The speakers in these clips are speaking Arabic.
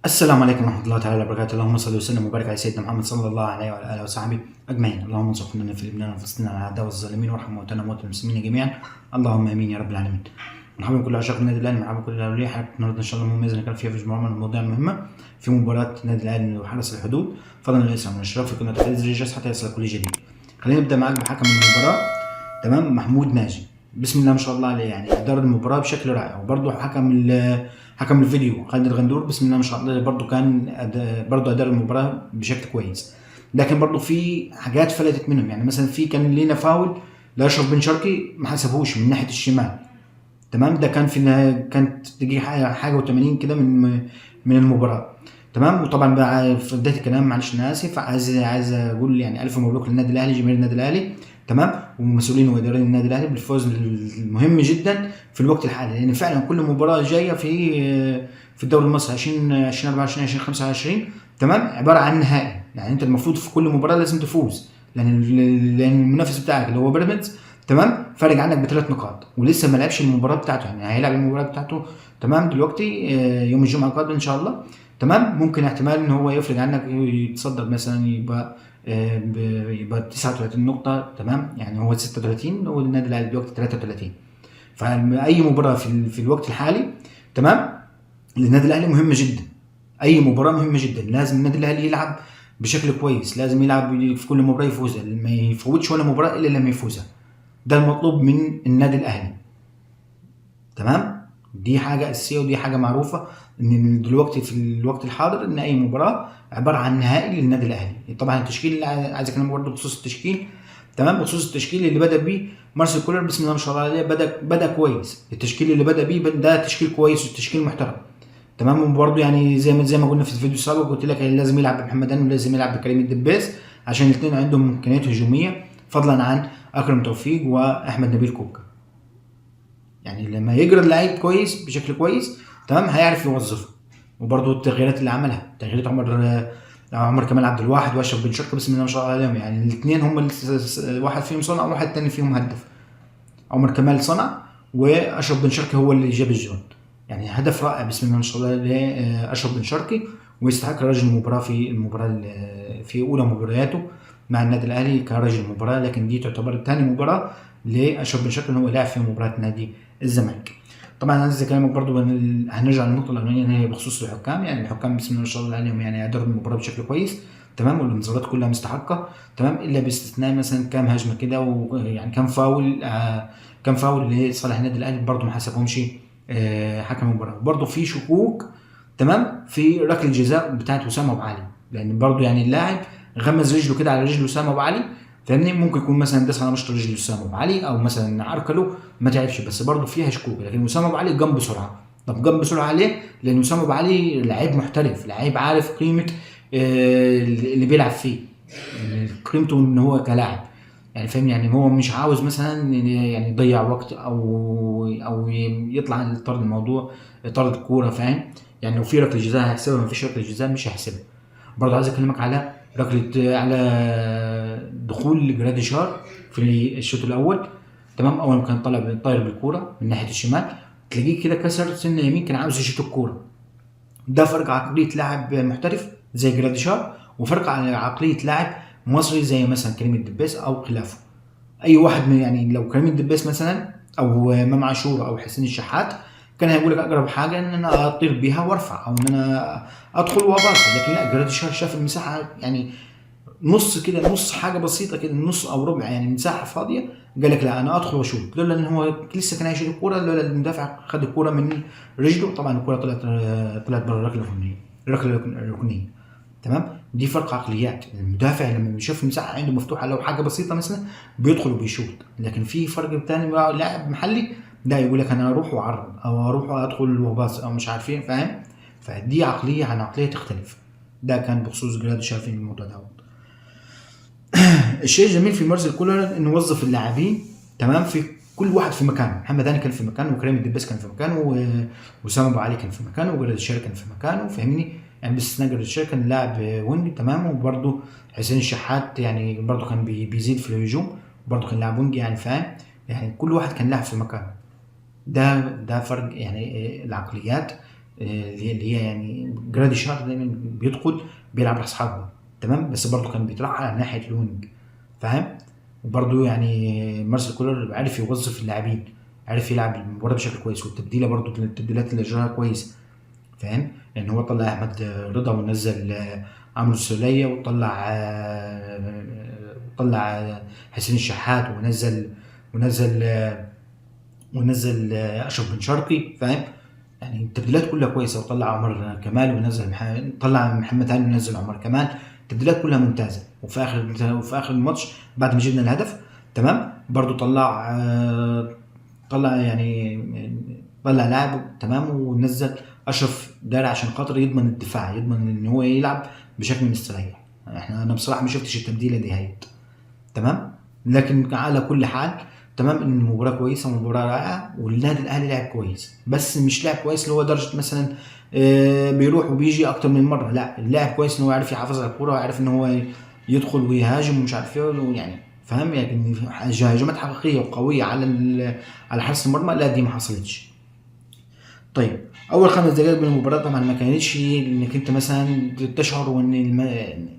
السلام عليكم ورحمة الله تعالى وبركاته. اللهم صل وسلم وبارك على سيدنا محمد صلى الله عليه وعلى آله وصحبه أجمعين. اللهم انصر إخواننا في لبنان وفلسطين على الأعداء والظالمين، وارحم موتانا وموتى المسلمين جميعا، اللهم آمين يا رب العالمين. مرحبا بكل عشاق النادي الأهلي، مرحبا بكل الأولياء. حلقة النهارده إن شاء الله مميزة نتكلم فيها في مجموعة من المواضيع المهمة في مباراة النادي الأهلي وحرس الحدود. فضلا الإسلام والإشراف في قناة الحديث الرجاس حتى يصل كل جديد. خلينا نبدأ معاك بحكم المباراة. تمام، محمود ناجي بسم الله ما شاء الله عليه، يعني ادار المباراه بشكل رائع. وبرده حكم الفيديو خالد الغندور بسم الله ما شاء الله برده كان برده ادار المباراه بشكل كويس. لكن برده في حاجات فلتت منهم، يعني مثلا في كان لينا فاول لاشرف بن شرقي ما حسبهوش من ناحيه الشمال. تمام، ده كان كانت تجي حاجه و80 كده من المباراه. تمام، وطبعا بقى في بدايه الكلام معلش انا اسف، عايز اقول يعني الف مبروك للنادي الاهلي، جماهير النادي الاهلي. تمام، ومسؤولين واداريين النادي الاهلي بالفوز المهم جدا في الوقت الحالي، لان يعني فعلا كل مباراه جايه في الدوري المصري 2024 2025 تمام عباره عن نهائي. يعني انت المفروض في كل مباراه لازم تفوز، لان المنافس بتاعك اللي هو بيراميدز تمام فارق عنك ب3 نقاط ولسه ما لعبش المباراه بتاعته، يعني هيلعب المباراه بتاعته تمام دلوقتي يوم الجمعه القادم ان شاء الله. تمام، ممكن احتمال ان هو يفرق عنك يتصدر مثلا يبقى 39 نقطة. تمام، يعني هو 36 والنادي الاهلي دلوقتي 33. فأي مباراة في الوقت الحالي تمام للنادي الاهلي مهمة جدا. أي مباراة مهمة جدا، لازم النادي الاهلي يلعب بشكل كويس، لازم يلعب في كل مباراة يفوزها، ما يفوتش ولا مباراة إلا لما يفوزها. ده المطلوب من النادي الاهلي. تمام، دي حاجه اساسيه ودي حاجه معروفه ان دلوقتي في الوقت الحاضر ان اي مباراه عباره عن نهائي للنادي الاهلي. طبعا التشكيل اللي عايز اتكلم برضه بخصوص التشكيل. تمام، بخصوص التشكيل اللي بدا بيه مارسيل كولر بسم الله ما شاء الله عليه، بدا كويس. التشكيل اللي بدا بيه ده تشكيل كويس وتشكيل محترم. تمام، وبرضه يعني زي ما قلنا في الفيديو السابق، قلت لك لازم يلعب بمحمد هاني ولازم يلعب بكريم الدبيس عشان الاثنين عندهم امكانيات هجوميه، فضلا عن اكرم توفيق واحمد نبيل كوكا. يعني لما يجرد لعيب كويس بشكل كويس تمام هيعرف يوظفه. وبرده التغييرات اللي عملها، تغييرات عمر كمال عبد الواحد واشرف بن شرقي بسم الله ما شاء الله عليهم، يعني الاثنين هم واحد فيهم صنع وواحد تاني فيهم هدف. عمر كمال صنع واشرف بن شرقي هو اللي جاب الجون، يعني هدف رائع بسم الله ما شاء الله لاشرف بن شرقي، ويستحق رجل المباراه في المباراه في اولى مبارياته مع النادي الاهلي كرجل المباراه. لكن دي تعتبر ثاني مباراه لاشرف بن شرقي هو لاعب في مباراه نادي الزمالك. طبعا عايز اكلمك برضو هنرجع للنقطه الاولانيه اللي هي بخصوص الحكام. يعني الحكام بسم الله ما شاء الله عليهم يعني اداروا المباراه بشكل كويس تمام، والانذارات كلها مستحقه تمام، الا باستثناء مثلا كام هجمه كده ويعني كام فاول لصالح النادي الاهلي برضو ما حسبهمش حكم المباراه. برضو في شكوك تمام في ركله الجزاء بتاعت وسام ابو علي، لان برضو يعني اللاعب غمز رجله كده على رجل وسام ابو علي، فاهمني؟ ممكن يكون مثلا داس على مشط رجل وسام ابو علي او مثلا عرقله ما تعرفش، بس برضه فيها شكوك. لكن وسام ابو علي قام بسرعه. طب قام بسرعه ليه؟ لان وسام ابو علي لعيب محترف، لعيب عارف قيمه اللي بيلعب فيه، قيمته ان هو كلاعب، يعني فاهم؟ يعني هو مش عاوز مثلا يعني يضيع وقت او يطلع طرد الموضوع، طرد الكوره، فاهم؟ يعني لو في ركله جزاء هيحسبها، ما فيش ركله جزاء مش هيحسبها. برضه عايز اكلمك على على دخول جراديشار في الشوط الاول. تمام، اول ما كان طاير بالكوره من ناحيه الشمال تلاقيه كده كسر سنه يمين، كان عاوز يشوط الكوره. ده فرق عقليه لاعب محترف زي جراديشار، وفرق على عقليه لاعب مصري زي مثلا كريم الدبيس او خلافه. اي واحد من يعني لو كريم الدبيس مثلا او امام عاشور او حسين الشحات كان هيقول لك اقرب حاجه ان انا اطير بيها وارفع او ان انا ادخل واباصي. لكن لا، جراديشار شاف المساحه يعني نص كده، نص حاجه بسيطه كده، نص او ربع يعني مساحه فاضيه، قال لك لا انا ادخل واشوط. لولا ان هو لسه كان هيشيل الكوره، لولا المدافع خد الكوره من رجله، طبعا الكوره طلعت بره الركله الركنيه. تمام، دي فرق عقليات. المدافع لما بيشوف المساحه عنده مفتوحه لو حاجه بسيطه مثلا بيدخل وبيشوط. لكن في فرق ثاني لاعب محلي ده يقول لك انا اروح واعرض او اروح ادخل وباص او مش عارفين، فاهم؟ فدي عقليه عن عقليه تختلف. ده كان بخصوص جراديشار في الموضوع ده. الشيء الجميل في مارسيل كولر انه وظف اللاعبين تمام في كل واحد في مكانه. محمد هاني كان في مكانه، وكريم الدبيس كان في مكانه، وسام ابو علي كان في مكانه، وجراديشار كان في مكانه، فاهمني؟ يعني باستثناء جراديشار كان لاعب وينج تمام، وبرده حسين الشحات يعني برده كان بيزيد في الهجوم، برده كان لاعب وينج، يعني فاهم؟ يعني كل واحد كان لاعب في مكانه. ده فرق يعني العقليات اللي هي يعني جراديشار دايما بيدخل بيلعب لاصحابه، تمام، بس برضه كان بيتراح على ناحيه الوينج، فاهم. وبرضه يعني مارسيل كولر عرف يوظف اللاعبين، عرف يلعب المباراه بشكل كويس، والتبديله برضه التبديلات اللي اجراها كويس، فاهم. يعني هو طلع احمد رضا ونزل عمرو السوليه، وطلع حسين الشحات، ونزل ونزل اشرف بن شرقي، فاهم. يعني التبديلات كلها كويسه، وطلع عمر كمال ونزل طلع محمد هاني ونزل عمر كمال. التبديلات كلها ممتازه، وفي اخر الماتش بعد ما جبنا الهدف، تمام، برضو طلع يعني طلع لاعب، تمام، ونزل اشرف داري عشان خاطر يضمن الدفاع، يضمن ان هو يلعب بشكل مستريح. انا بصراحه ما شفتش التبديله دي هي، تمام. لكن على كل حال، تمام، ان المباراه كويسه ومباراه رائعه، والنادي الاهلي لعب كويس، بس مش لعب كويس اللي هو درجه مثلا بيروح وبيجي اكتر من مره، لا، اللاعب كويس ان هو يعرف يحافظ على الكوره، ويعرف ان هو يدخل ويهاجم ومش عارف ايه يعني، فاهم. يعني هجمات حقيقيه وقويه على حارس المرمى، لا، دي ما حصلتش. طيب، اول 5 دقائق من المباراه طبعا ما كانتش انك انت مثلا تشعر ان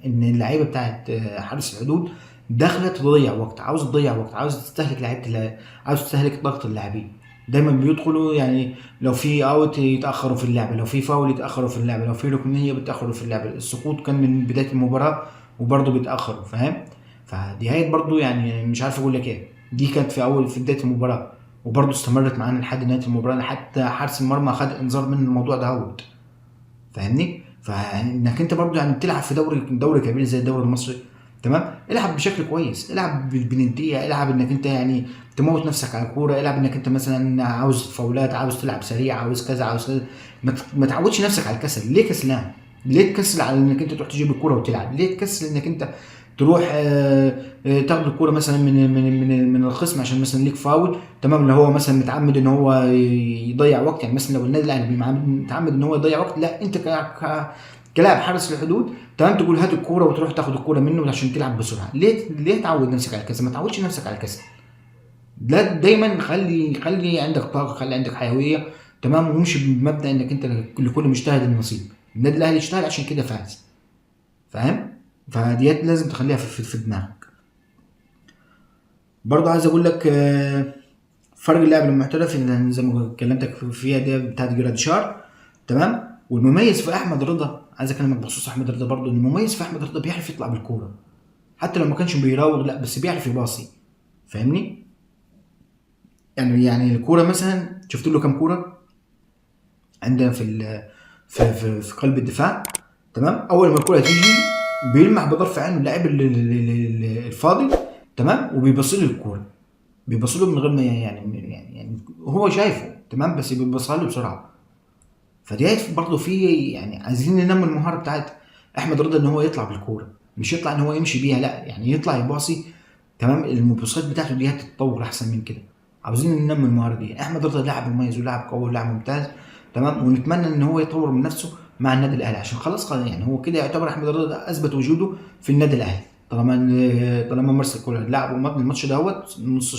اللعيبه بتاعت حارس الحدود داخله تضيع وقت، عاوز تضيع وقت، عاوز تستهلك عاوز تستهلك ضغط اللاعبين. دايما بيدخلوا يعني لو في اوت يتاخروا في اللعبه، لو في فاول يتاخروا في اللعبه، لو في ركنيه بيتاخروا في اللعبه، السقوط كان من بدايه المباراه وبرضه بيتاخروا، فاهم. فدي هي برضه يعني مش عارف اقول لك ايه، دي كانت في بدايه المباراه، وبرضه استمرت معانا لحد نهايه المباراه، حتى حارس المرمى خد انذار من الموضوع دهوت، فاهمني. فانك انت برضه يعني بتلعب في دوري كبير زي الدوري المصري، تمام، العب بشكل كويس، العب بنديه، العب انك انت يعني تموت نفسك على الكوره، العب انك انت مثلا عاوز فاولات، عاوز تلعب سريع، عاوز كذا، عاوز كذا. ما تعودش نفسك على الكسل. ليه كسلان؟ ليه تكسل على انك انت تروح تجيب الكوره وتلعب؟ ليه تكسل انك انت تروح تاخد الكوره مثلا من الخصم عشان مثلا ليك فاول، تمام، اللي هو مثلا متعمد ان هو يضيع وقت. يعني مثلا لو النادي الاهلي متعمد ان هو يضيع وقت، لا، انت كلاعب حارس الحدود، تمام، تقول هات الكوره وتروح تاخد الكوره منه عشان تلعب بسرعه. ليه تعود نفسك على الكسل؟ ما تعودش نفسك على الكسل. لا، دايما خلي عندك طاقه، خلي عندك حيويه، تمام، وامشي بمبدا انك انت لكل مجتهد النصيب. النادي الاهلي اجتهد عشان كده فاز، فاهم. فديت لازم تخليها في دماغك. برضه عايز اقول لك فرق اللاعب المحترف اللي زي ما كلمتك فيها دي بتاعت جراديشار، تمام. والمميز في احمد رضا، عايز اكلمك بخصوص احمد رضا برضه، ان المميز في احمد رضا بيعرف يطلع بالكوره، حتى لو ما كانش بيراوغ، لا، بس بيعرف يباصي، فاهمني. يعني الكوره مثلا شفت له كام كوره عندنا في قلب الدفاع، تمام، اول ما الكوره تيجي بيلمح بطرف عينه اللاعب الفاضي، تمام، وبيبص له الكوره، بيبص له من غير ما يعني هو شايفه، تمام، بس بيبصها له بسرعه. فديت برضه في يعني عايزين ننمي المهاره بتاعت احمد رضا، ان هو يطلع بالكوره، مش يطلع ان هو يمشي بيها، لا، يعني يطلع يباصي، تمام. المباصات بتاعته دي هتتطور احسن من كده. عاوزين ننمي المهاره دي. احمد رضا لاعب مميز ولاعب قوي ولاعب ممتاز، تمام، ونتمنى ان هو يطور من نفسه مع النادي الاهلي، عشان خلاص يعني هو كده يعتبر احمد رضا اثبت وجوده في النادي الاهلي. طالما مارسيل كولر لعب الماتش دوت نص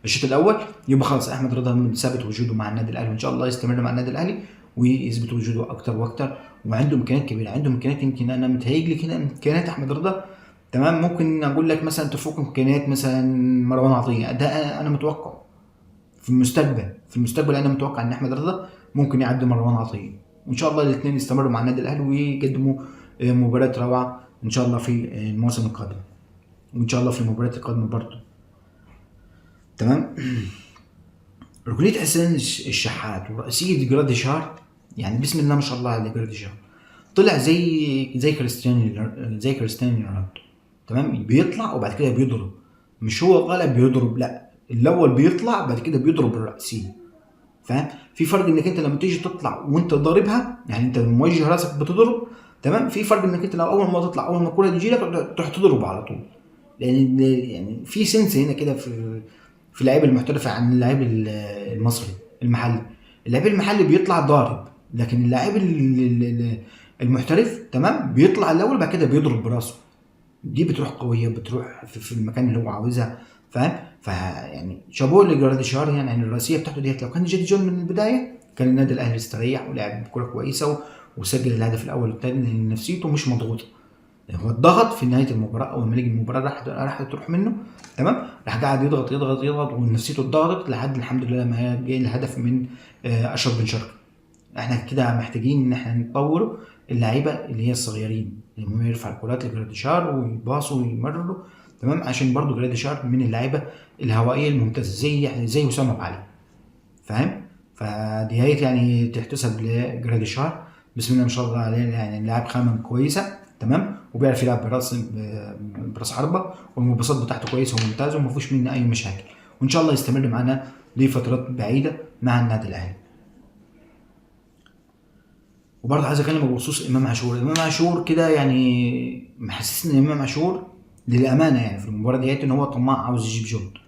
الشوط الاول، يبقى خلاص احمد رضا ثابت وجوده مع النادي الاهلي، وان شاء الله يستمر مع النادي الاهلي ويثبت وجوده اكتر واكتر. وعنده امكانيات كبيره، عنده امكانيات يمكن انا متهيألي كده امكانيات احمد رضا، تمام، ممكن اقول لك مثلا تفوق امكانيات مثلا مروان عطيه. ده انا متوقع في المستقبل انا متوقع ان احمد رضا ممكن يعدي مروان عطيه، وان شاء الله الاثنين يستمروا مع النادي الاهلي ويقدموا مباريات روعه ان شاء الله في الموسم القادم، وان شاء الله في المباريات القادمه برضه، تمام. ركنيه حسين الشحات ورأسية جراديشار، يعني بسم الله ما شاء الله على جراديشار، طلع زي كريستيانو رونالدو، تمام، بيطلع وبعد كده بيضرب، مش هو غالب بيضرب، لا، الاول بيطلع بعد كده بيضرب الرأسية، فاهم. في فرق انك انت لما تيجي تطلع وانت ضاربها، يعني انت موجه راسك بتضرب، تمام، في فرق انك انت لو اول ما تطلع، اول ما الكوره تجي لك تروح تضرب على طول، لان يعني في سنس هنا كده في اللعيبه المحترفه عن اللاعب المصري المحلي. اللاعب المحلي بيطلع ضارب، لكن اللاعب المحترف، تمام، بيطلع الاول بعد كده بيضرب براسه، دي بتروح قويه، بتروح في المكان اللي هو عاوزها، فاهم. فيعني شابوه لجراديشار، يعني الراسيه بتاعته ديت لو كان جت جون من البدايه كان النادي الاهلي استريح ولعب كوره كويسه وسجل الهدف الاول والثاني لان نفسيته مش مضغوطه. هو اتضغط في نهايه المباراه، اول ما نيجي المباراه راح تروح منه، تمام، راح قاعد يضغط يضغط يضغط ونفسيته اتضغطت لحد الحمد لله ما جه الهدف من اشرف بن شرقي. احنا كده محتاجين ان احنا نطور اللعيبه اللي هي الصغيرين، اللي هم يرفع الكرات لجراديشار ويباصوا ويمرروا، تمام، عشان برضو جراديشار من اللعيبه الهوائيه الممتازه زي وسام ابو علي، فاهم؟ فدي هي يعني تحتسب لجراديشار، بسم الله ما شاء الله عليه، يعني لاعب خامه كويسه، تمام، وبيعرف يلعب براس حربه، والمباصات بتاعته كويسه وممتازه وما فيش منه اي مشاكل، وان شاء الله يستمر معانا لفترات بعيده مع النادي الاهلي. وبرضه عايز اكلمك بخصوص امام عاشور كده، يعني محسسني ان امام عاشور للامانه يعني في المباراه ديت ان هو طماع عاوز يجيب جول،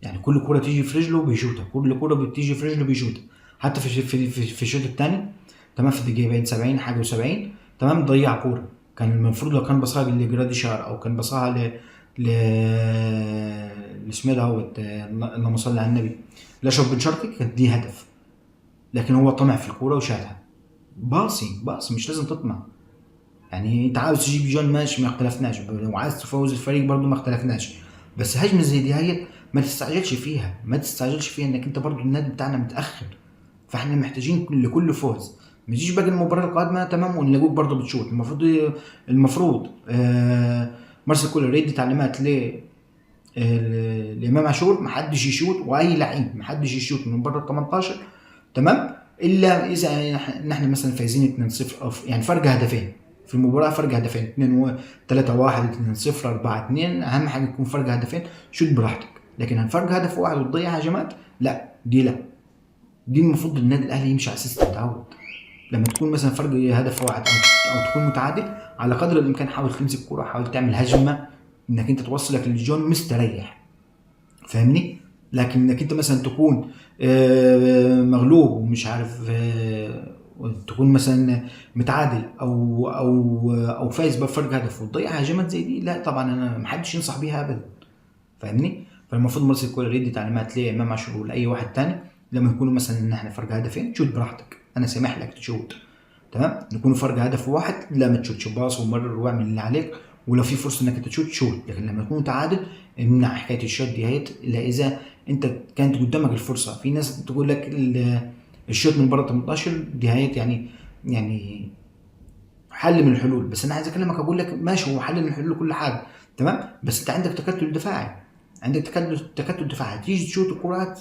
يعني كل كوره تيجي في رجله بيشوطها، كل كوره بتيجي في رجله بيشوطها، حتى في الشوط الثاني، تمام، في الدقيقه 70 حاجه و70، تمام، ضيع كوره كان المفروض لو كان بصاها لجراديشار او كان بصاها ل اسمه دوت، اللهم صل على النبي، لاشرف بن شرقي، كانت دي هدف، لكن هو طمع في الكوره وشالها. باصي مش لازم تطمع، يعني انت عاوز تجيب جون ماشي ما اختلفناش، وعايز تفوز الفريق برضو ما اختلفناش، بس هجمه زي دي هي ما تستعجلش فيها انك انت برضو النادي بتاعنا متاخر، فاحنا محتاجين لكل فوز، ما تجيش باقي المباراه القادمه تمام ونلاقوك برضو بتشوط. المفروض مارسيل كولر يدي تعليمات لامام عاشور محدش يشوط، واي لعيب محدش يشوط من بره ال 18، تمام، الا اذا ان احنا مثلا فايزين 2-0 او يعني فرق هدفين في المباراه، فرق هدفين 3-1 2-0 4-2، اهم حاجه يكون فرق هدفين، شوت براحتك، لكن فرق هدف واحد وتضيع هجمات لا، دي المفروض النادي الاهلي يمشي على اساس التعود، لما تكون مثلا فرق هدف واحد او تكون متعادل على قدر الامكان حاول تمسك الكوره، حاول تعمل هجمه انك انت توصلك للجون مستريح، فاهمني؟ لكن انك انت مثلا تكون مغلوب ومش عارف تكون مثلا متعادل او فايز بفرق هدف وتضيع هجمات زي دي، لا طبعا انا محدش ينصح بيها ابدا، فاهمني؟ فالمفروض مارسيل كولر يدي تعليمات لامام عاشور ولاي واحد تاني لما يكونوا مثلا ان احنا فرق هدفين شوت براحتك، انا سامح لك تشوت، تمام، نكونوا فرق هدف واحد لا ما تشوتش، باص ومرر واعمل اللي عليك، ولو في فرصه انك تشوت شوت، لكن لما يكون تعادل امنع حكايه الشوت دي هيت الا اذا انت كانت قدامك الفرصه. في ناس تقول لك الشوت من بره 18 دي هيت يعني حل من الحلول، بس انا عايز اكلمك اقول لك ماشي هو حل من الحلول كل حاجه، تمام، بس انت عندك تكتل دفاعي، تكتل دفاعي، تيجي تشوت الكره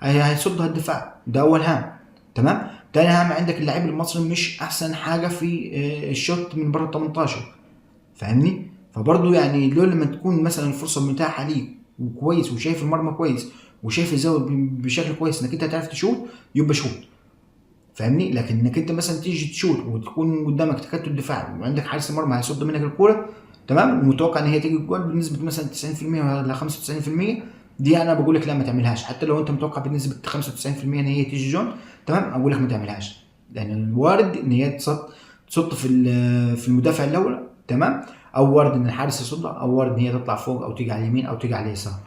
هيصدها الدفاع، ده اول هام، تمام. تاني هام عندك اللاعب المصري مش احسن حاجه في الشوت من بره 18، فاهمني؟ فبرضه يعني لو لما تكون مثلا الفرصه متاحه ليك وكويس وشايف المرمى كويس وشايف الزاويه بشكل كويس انك انت هتعرف تشوت، يبقى شوت، فاهمني؟ لكن انك انت مثلا تيجي تشوت وتكون قدامك تكتل دفاعي وعندك حارس المرمى هيصد منك الكوره، تمام، ومتوقع ان هي تيجي الجول بنسبه مثلا 90% ولا 95%، دي انا بقول لك لا ما تعملهاش، حتى لو انت متوقع بنسبه 95% ان هي تيجي جون، تمام، اقول لك ما تعملهاش، لان الوارد ان هي تصد في المدافع الاول، تمام، او وارد ان الحارس يصدها، او وارد ان هي تطلع فوق او تيجي على اليمين او تيجي على اليسار،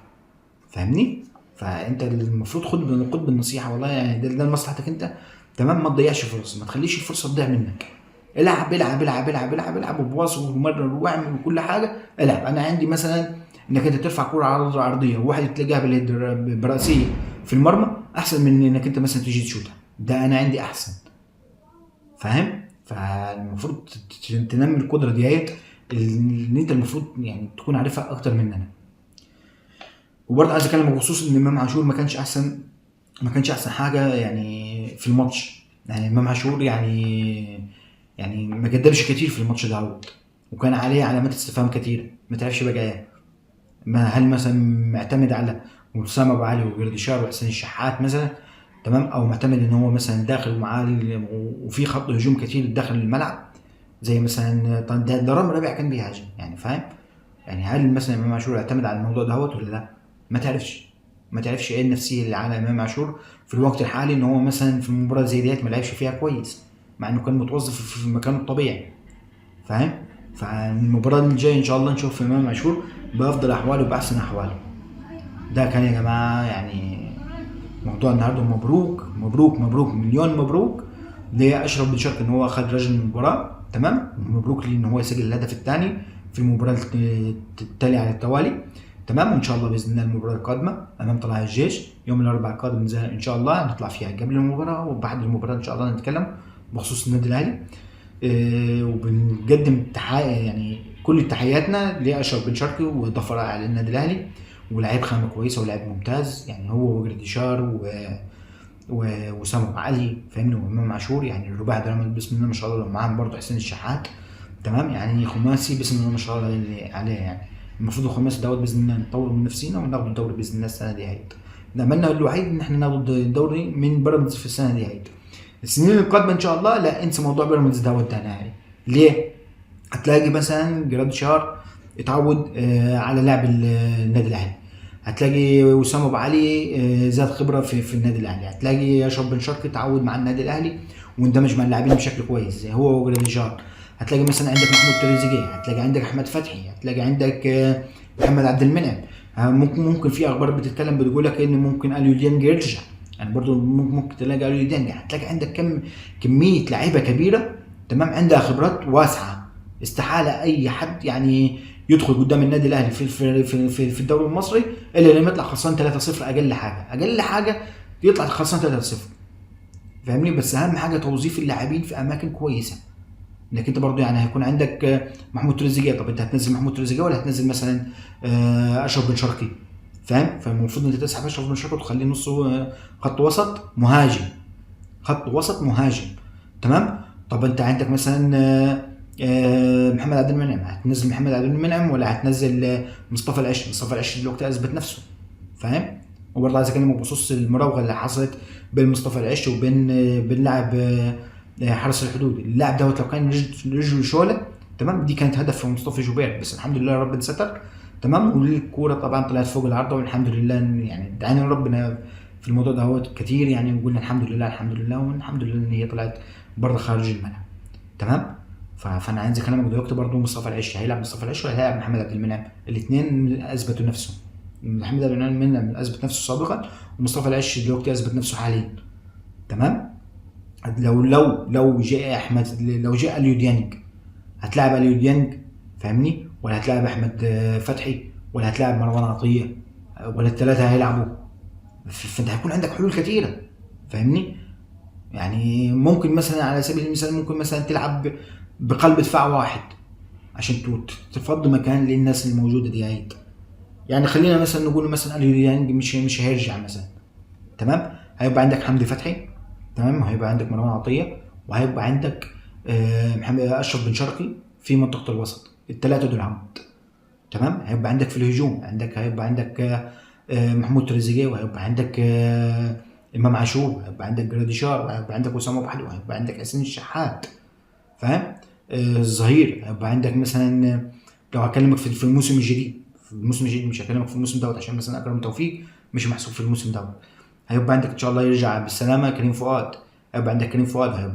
فاهمني؟ فانت المفروض خد بالنصيحه والله، يعني ده لمصلحتك انت، تمام، ما تضيعش فرصه، ما تخليش الفرصه تضيع منك، العب العب العب العب العب العب وبواص ومرر واعمل وكل حاجه، العب. انا عندي مثلا انك انت ترفع كوره عرضيه وواحد تلاقيها براسيه في المرمى احسن من انك انت مثلا تيجي تشوتها، ده انا عندي احسن، فاهم؟ فالمفروض تنمي القدره ديت اللي انت المفروض يعني تكون عارفها اكتر مننا. وبرضه عايز اتكلم بخصوص ان امام عاشور ما كانش احسن حاجه يعني في الماتش، يعني امام عاشور يعني ما قدمش كتير في الماتش ده، وكان عليه علامات استفهام كتير ما تعرفش بقى ايه، هل مثلا معتمد على وسام ابو علي وجردشار وحسين الشحات مثلا، تمام، او معتمد ان هو مثلا داخل معاه وفي خط هجوم كتير داخل الملعب زي مثلا ده رامي ربيع كان بيهاجم، يعني فاهم؟ يعني هل مثلا امام عاشور اعتمد على الموضوع دهوت ولا لا؟ ما تعرفش ايه النفسيه اللي على امام عاشور في الوقت الحالي ان هو مثلا في المباراه زي ديت ما لعبش فيها كويس مع انه كان متوظف في مكانه الطبيعي، فاهم؟ فالمباراه الجايه ان شاء الله نشوف امام عاشور بافضل احواله وباحسن احواله. ده كان يا جماعه يعني موضوع النهارده مبروك مبروك مبروك مليون مبروك لاشرف بن شرقي ان هو خد رجل المباراه. تمام، مبروك ليه ان هو يسجل الهدف الثاني في المباراه التاليه على التوالي. تمام، وان شاء الله باذن الله المباراه القادمه امام طلائع الجيش يوم الاربعاء القادم ان شاء الله نطلع فيها قبل المباراه وبعد المباراه ان شاء الله نتكلم بخصوص النادي الاهلي. وبنقدم يعني كل تحياتنا لاشرف بن شرقي واضافه رائعه للنادي الاهلي، ولاعيب خامه كويسه ولاعيب ممتاز يعني، هو وجراديشار وسام ابو علي فاهمني وامام عاشور، يعني الرباعي ده بسم الله ما شاء الله، معاهم برضه حسين الشحات. تمام، يعني خماسي بسم الله ما شاء الله عليه يعني. المفروض الخماسي دوت باذن الله نطور من نفسينا وناخد الدوري باذن الله السنه دي هيت. نتمنى الوحيد ان احنا ناخد الدوري من بيراميدز في السنه دي هيت. السنين القادمه ان شاء الله لا انسى موضوع بيراميدز دوت ده نهائي. ليه؟ هتلاقي مثلا جراديشار اتعود على لعب النادي الاهلي، هتلاقي وسام ابو علي زاد خبره في النادي الاهلي، هتلاقي اشرف بن شرقي اتعود مع النادي الاهلي واندمج مع اللاعبين بشكل كويس زي هو وجراديشار. هتلاقي مثلا عندك محمود تريزيجيه، هتلاقي عندك احمد فتحي، هتلاقي عندك محمد عبد المنعم. ممكن في اخبار بتتكلم بتقول لك ان ممكن اليو ديانج يرجع، يعني برضو ممكن تلاقي اليو ديانج. هتلاقي عندك كميه لعيبه كبيره تمام عندها خبرات واسعه، استحاله اي حد يعني يدخل قدام النادي الاهلي في الدوري المصري الا لما يطلع خسران 3-0 اقل حاجه يطلع خسران 3-0 فاهمني. بس اهم حاجه توظيف اللاعبين في اماكن كويسه، انك انت برضو يعني هيكون عندك محمود تريزيجيه، طب انت هتنزل محمود تريزيجيه ولا هتنزل مثلا اشرف بن شرقي فاهم؟ فالمفروض انت تسحب اشرف بن شرقي وتخليه نصه خط وسط مهاجم. تمام، طب انت عندك مثلا محمد عبد المنعم، هتنزل محمد عبد المنعم ولا هتنزل مصطفى العش دلوقتي اثبت نفسه فاهم؟ وبرضه عايز اكلمك بخصوص المراوغه اللي حصلت بين مصطفى العش وبين لاعب حرس الحدود. اللاعب دوت لو كان رجله شوله تمام دي كانت هدف في مصطفى شوبير، بس الحمد لله ربنا ستر تمام، والكوره طبعا طلعت فوق العارضه والحمد لله. يعني دعينا ربنا في الموضوع ده هو كتير يعني، وقلنا الحمد لله والحمد لله ان هي طلعت بره خارج الملعب. تمام، فانا عايز اكلمك دلوقتي برضه مصطفى العش، هيلعب مصطفى العش ولا هيلعب محمد عبد المنعم؟ الاثنين اثبتوا نفسهم، محمد عبد المنعم اثبت نفسه سابقا ومصطفى العش دلوقتي اثبت نفسه حاليا. تمام، لو جاء اليو ديانج هتلاعب اليو ديانج فاهمني، ولا هتلاعب احمد فتحي، ولا هتلاعب مروان عطيه، ولا الثلاثه هيلعبوا؟ فانت هيكون عندك حلول كثيره فاهمني. يعني ممكن مثلا على سبيل المثال ممكن مثلا تلعب بقلب دفاع واحد عشان تفضي مكان للناس الموجوده دي يعني خلينا مثلا نقول مثلا اليو ديانج مش هيرجع مثلا. تمام، هيبقى عندك حمدي فتحي تمام، وهيبقى عندك مروان عطيه، وهيبقى عندك محمد اشرف بن شرقي في منطقه الوسط، الثلاثه دول عمود. تمام، هيبقى عندك في الهجوم هيبقى عندك محمود تريزيجيه، وهيبقى عندك امام عاشور، وهيبقى عندك جراديشار، وهيبقى عندك وسام ابو علي، وهيبقى عندك حسين الشحات فاهم. الظهير هيبقى عندك مثلا لو هكلمك في الموسم الجديد، مش هكلمك في الموسم دوت عشان مثلا اكرم توفيق مش محسوب في الموسم دوت. هيبقى عندك ان شاء الله يرجع بالسلامه كريم فؤاد، هيبقى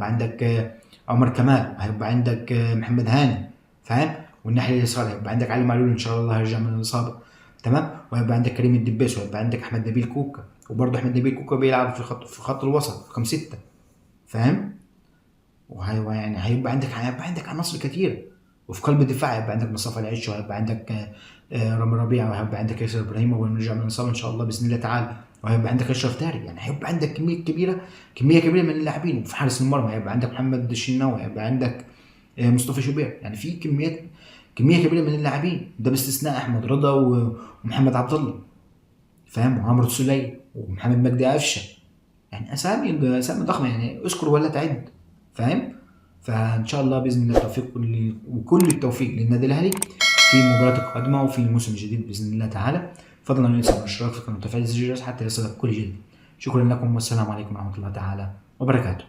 عندك عمر كمال، هيبقى عندك محمد هاني فاهم. والناحيه اليسار هيبقى عندك علي معلول ان شاء الله هيرجع من الاصابه. تمام، وهيبقى عندك كريم الدبيس، وهيبقى عندك احمد نبيل كوكا، وبرضه احمد نبيل كوكا بيلعب في خط الوسط رقم 6 فاهم. هيبقى عندك عناصر كثيره. وفي قلب الدفاع هيبقى عندك مصطفى العش، وهيبقى عندك رامي ربيعه، وهيبقى عندك ياسر ابراهيم اول ما يرجع من الاصابه ان شاء الله باذن الله تعالى، وهيبقى عندك اشرف داري. يعني هيبقى عندك كميه كبيره من اللاعبين. وفي حارس المرمى هيبقى عندك محمد الشناوي، هيبقى عندك مصطفى شوبير. يعني في كميه كبيره من اللاعبين، ده باستثناء احمد رضا ومحمد عبد الله فاهم، وعمرو السوليه ومحمد مجدي قفشه. يعني اسامي ضخمه يعني، اذكر ولا تعد فاهم. فان شاء الله باذن الله التوفيق وكل التوفيق للنادي الاهلي في المباراه القادمه وفي الموسم الجديد باذن الله تعالى. فضلا لا ينسى الاشتراك في القناه وتفعيل زر الجرس حتى يصلك كل جديد. شكرا لكم والسلام عليكم ورحمه الله تعالى وبركاته.